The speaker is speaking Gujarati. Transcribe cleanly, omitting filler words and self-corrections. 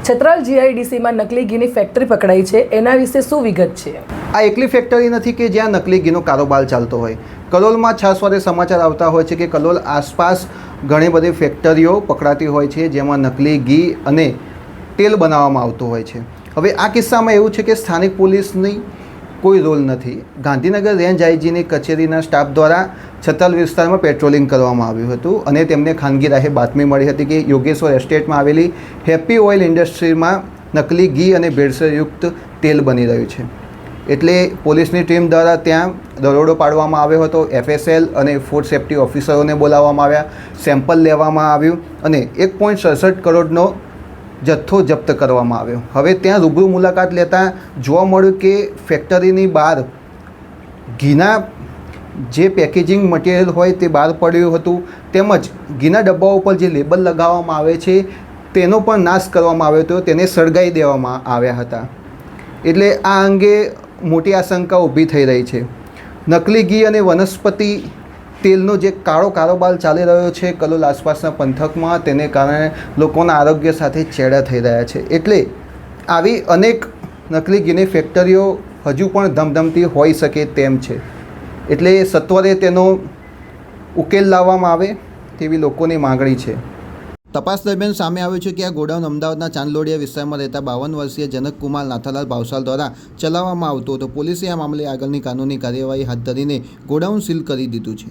છત્રાલ જીઆઈડીસીમાં નકલી ઘીની ફેક્ટરી પકડાઈ છે, એના વિશે શું વિગત છે? આ એકલી ફેક્ટરી નથી કે જ્યાં નકલી ઘીનો કારોબાર ચાલતો હોય. કલોલમાં છાસવારે સમાચાર આવતા હોય છે કે કલોલ આસપાસ ઘણી બધી ફેક્ટરીઓ પકડાતી હોય છે જેમાં નકલી ઘી અને તેલ બનાવવામાં આવતું હોય છે. હવે આ કિસ્સામાં એવું છે કે સ્થાનિક પોલીસની કોઈ રોલ નથી. ગાંધીનગર રેન્જ આઈજીની કચેરીના સ્ટાફ દ્વારા છત્રાલ વિસ્તારમાં પેટ્રોલિંગ કરવામાં આવ્યું હતું અને તેમને ખાનગી રાહે બાતમી મળી હતી કે યોગેશ્વર એસ્ટેટમાં આવેલી હેપી ઓઇલ ઇન્ડસ્ટ્રીમાં નકલી ઘી અને ભેળસેળયુક્ત તેલ બની રહ્યું છે. એટલે પોલીસની ટીમ દ્વારા ત્યાં દરોડો પાડવામાં આવ્યો હતો. FSL અને ફૂડ સેફ્ટી ઓફિસરોને બોલાવવામાં આવ્યા, સેમ્પલ લેવામાં આવ્યું અને 1.67 કરોડનો જથ્થો જપ્ત કરવામાં આવ્યો. હવે ત્યાં રૂબરૂ મુલાકાત લેતાં જોવા મળ્યું કે ફેક્ટરીની બહાર ઘીના જે પેકેજિંગ મટીરિયલ હોય તે બહાર પડ્યું હતું, તેમજ ઘીના ડબ્બાઓ પર જે લેબલ લગાવવામાં આવે છે તેનો પણ નાશ કરવામાં આવ્યો હતો, તેને સળગાવી દેવામાં આવ્યા હતા. એટલે આ અંગે મોટી આશંકા ઊભી થઈ રહી છે. નકલી ઘી અને વનસ્પતિ તેલનો જે કાળો કારોબાર ચાલી રહ્યો છે કલોલ આસપાસના પંથકમાં, તેને કારણે લોકોના આરોગ્ય સાથે ચેડા થઈ રહ્યા છે. એટલે આવી અનેક નકલી ઘીની ફેક્ટરીઓ હજુ પણ ધમધમતી હોઈ શકે તેમ છે. એટલે સત્વરે તેનો ઉકેલ લાવવામાં આવે તેવી લોકોની માગણી છે. તપાસ દરમિયાન સામે આવ્યું છે કે આ ગોડાઉન અમદાવાદના ચાંદલોડિયા વિસ્તારમાં રહેતા 52 વર્ષીય જનકકુમાર નાથાલાલ ભાવસાર દ્વારા ચલાવવામાં આવતું હતું. પોલીસે આ મામલે આગળની કાનૂની કાર્યવાહી હાથ ધરીને ગોડાઉન સીલ કરી દીધું છે.